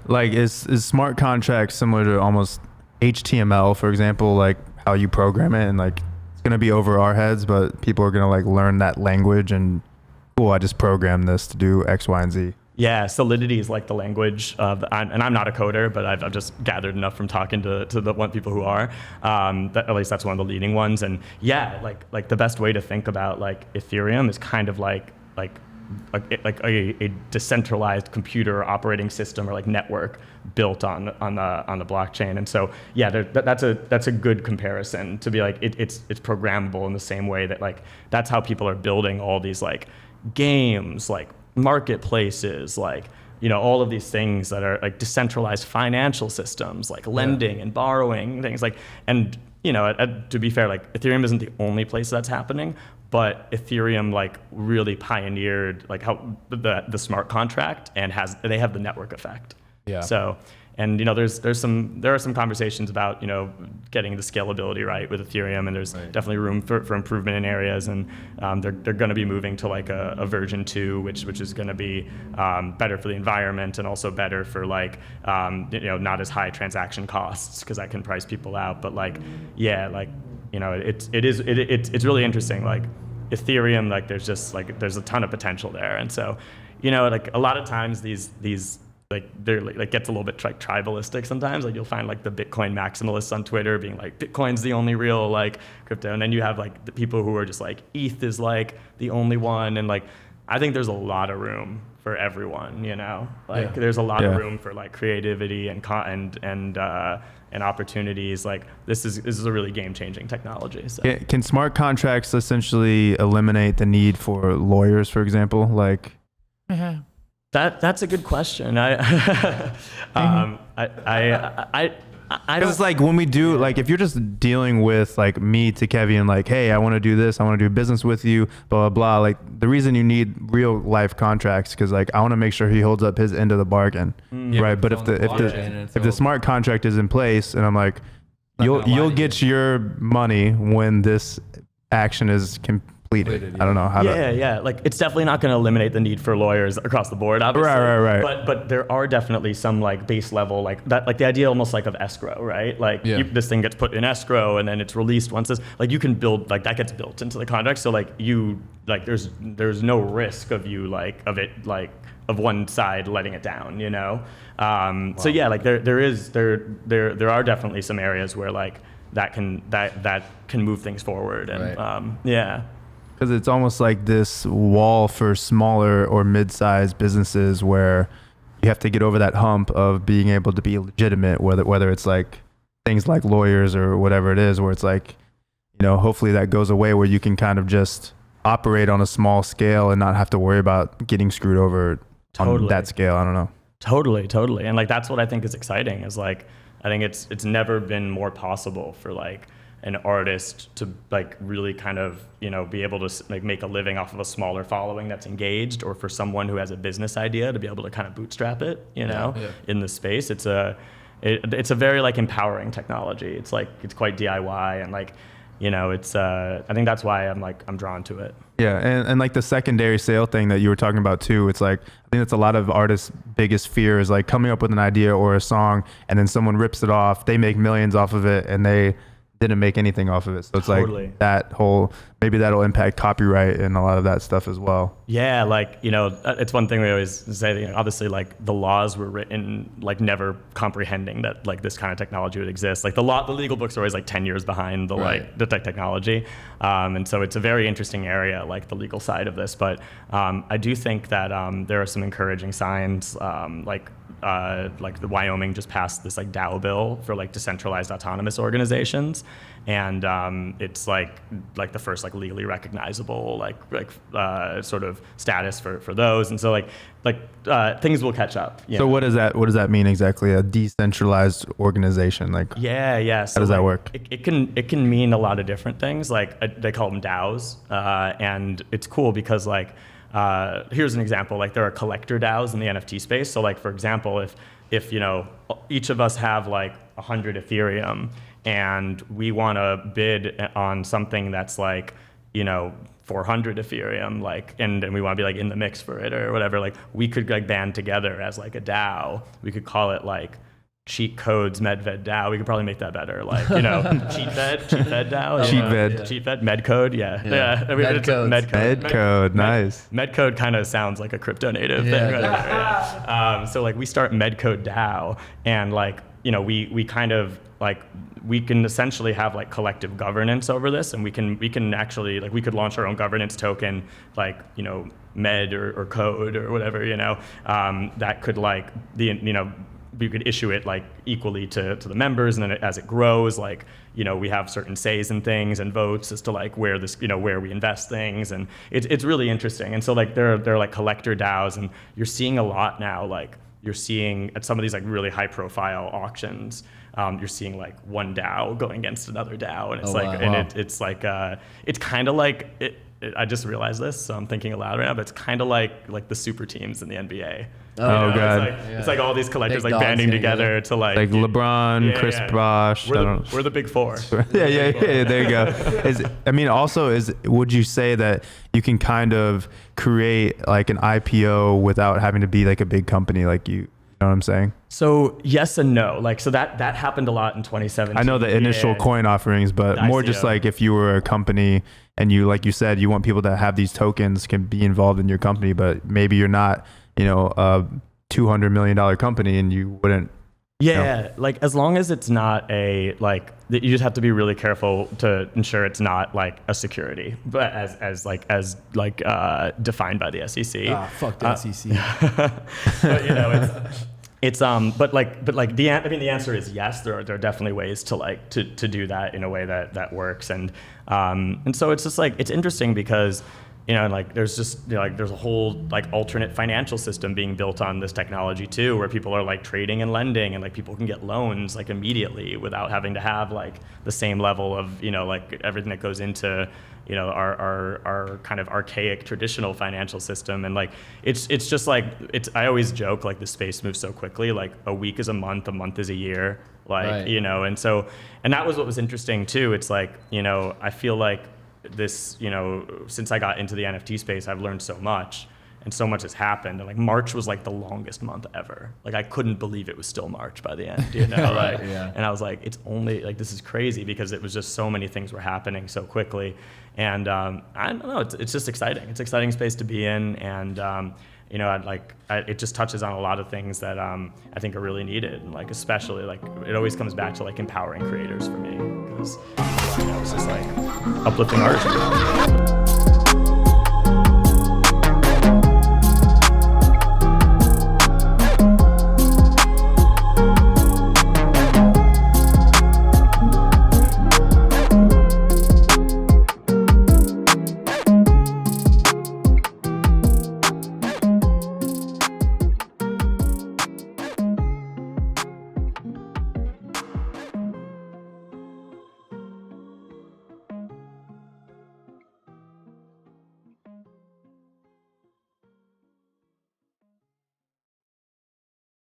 Like is smart contracts similar to almost HTML, for example, like how you program it, and like it's gonna be over our heads, but people are gonna like learn that language and cool, I just programmed this to do X, Y, and Z. Yeah, Solidity is like the language of, and I'm not a coder, but I've just gathered enough from talking to the one people who are. At least that's one of the leading ones. And yeah, like the best way to think about like Ethereum is kind of like a decentralized computer operating system or like network built on the blockchain. And so yeah, that's a good comparison to be like it's programmable in the same way that like that's how people are building all these like games, like marketplaces, like all of these things that are like decentralized financial systems, like lending and borrowing things like. And to be fair, like Ethereum isn't the only place that's happening, but Ethereum like really pioneered like how the smart contract and they have the network effect. Yeah. So, and there are some conversations about getting the scalability right with Ethereum, and there's definitely room for improvement in areas, and they're going to be moving to like a version 2, which is going to be better for the environment and also better for like not as high transaction costs, because that can price people out. But like it's really interesting. Like Ethereum, like there's a ton of potential there, and so like a lot of times these like they're like gets a little bit like tribalistic sometimes. Like you'll find like the Bitcoin maximalists on Twitter being like Bitcoin's the only real like crypto, and then you have like the people who are just like ETH is like the only one. And like I think there's a lot of room for everyone, there's a lot of room for like creativity and opportunities. Like this is a really game-changing technology. So. Can smart contracts essentially eliminate the need for lawyers, for example? Like that's a good question. Because it's like when we do, like if you're just dealing with like me to Kevin, like, hey, I want to do this, I want to do business with you, blah, blah, blah. Like the reason you need real life contracts, because like I want to make sure he holds up his end of the bargain, right? But if the smart contract is in place, and I'm like, you'll get your money when this action is completed. I don't know how to. Yeah. Like it's definitely not going to eliminate the need for lawyers across the board, obviously. Right. But there are definitely some like base level, like that, like the idea almost like of escrow, right? Like this thing gets put in escrow and then it's released once this, like you can build, like that gets built into the contract. So like there's no risk of you like of it like of one side letting it down, Wow. So yeah, like there are definitely some areas where like that can move things forward, and Because it's almost like this wall for smaller or mid-sized businesses where you have to get over that hump of being able to be legitimate, whether it's like things like lawyers or whatever it is, where it's like, hopefully that goes away where you can kind of just operate on a small scale and not have to worry about getting screwed over on that scale. I don't know. Totally. And like that's what I think is exciting, is like I think it's never been more possible for like an artist to like really kind of be able to like make a living off of a smaller following that's engaged, or for someone who has a business idea to be able to kind of bootstrap it in the space. It's a very like empowering technology. It's like it's quite DIY, and like it's I think that's why I'm drawn to it. Yeah, and like the secondary sale thing that you were talking about too, it's like I think it's a lot of artists' biggest fear is like coming up with an idea or a song and then someone rips it off, they make millions off of it, and they didn't make anything off of it. So it's like that whole, maybe that'll impact copyright and a lot of that stuff as well. Yeah, like, it's one thing we always say, obviously like the laws were written like never comprehending that like this kind of technology would exist. Like the legal books are always like 10 years behind the like the technology. And so it's a very interesting area, like the legal side of this. But I do think that there are some encouraging signs, like the Wyoming just passed this like DAO bill for like decentralized autonomous organizations, and it's like the first like legally recognizable sort of status for those, and so like things will catch up. So what does that mean exactly? A decentralized organization, like So how does that work? It can mean a lot of different things. Like they call them DAOs, and it's cool because like. Here's an example. Like there are collector DAOs in the NFT space. So like for example, if each of us have like 100 Ethereum and we want to bid on something that's like 400 Ethereum, like, and we want to be like in the mix for it or whatever, like we could like band together as like a DAO. We could call it like Cheat Codes Medved DAO. We could probably make that better, like, you know, cheat fed DAO. Cheat fed Medcode, yeah. I mean, Medcode, nice. Medcode kind of sounds like a crypto native thing right there. Yeah. So like we start Medcode DAO, and like, you know, we kind of like, we can essentially have like collective governance over this, and we can actually, like, we could launch our own governance token, like, you know, Med or Code or whatever, you know, that could like we could issue it like equally to the members, and then as it grows, like, you know, we have certain says in things and votes as to like where this, you know, where we invest things, and it's really interesting. And so like they're like collector DAOs, and you're seeing a lot now, like you're seeing at some of these like really high profile auctions, you're seeing like one DAO going against another DAO, and it's it's kind of like I just realized this, so I'm thinking aloud right now, but it's kind of like the super teams in the NBA. Oh, God. It's like all these collectors like banding together to like LeBron, Chris Bosh. We're the big four. yeah, there you go. Would you say that you can kind of create like an IPO without having to be like a big company, like you know what I'm saying? So yes and no. Like, so that happened a lot in 2017. I know the initial coin offerings, but more just like if you were a company and you, like you said, you want people that have these tokens can be involved in your company, but maybe you're not, you know, a $200 million company and you wouldn't. Yeah, you know. like as long as it's not a, like, you just have to be really careful to ensure it's not like a security, but as defined by the SEC. Fuck the SEC. But you know, the answer is yes. There are definitely ways to do that in a way that works, and so it's just like, it's interesting because, you know, like there's just, you know, like there's a whole like alternate financial system being built on this technology too, where people are like trading and lending, and like people can get loans like immediately without having to have like the same level of, you know, like everything that goes into, you know, our kind of archaic traditional financial system. And like it's just like, I always joke like the space moves so quickly, like a week is a month is a year, like right. You know, and that was what was interesting too. It's like, you know, I feel like this, you know, since I got into the NFT space, I've learned so much, and so much has happened. And like March was like the longest month ever. Like I couldn't believe it was still March by the end, you know? Right, yeah. And I was like, it's only like, this is crazy, because it was just so many things were happening so quickly. And I don't know, it's just exciting. It's an exciting space to be in. And you know, it just touches on a lot of things that I think are really needed. And like, especially like, it always comes back to like empowering creators for me, because you know, it's just like uplifting art.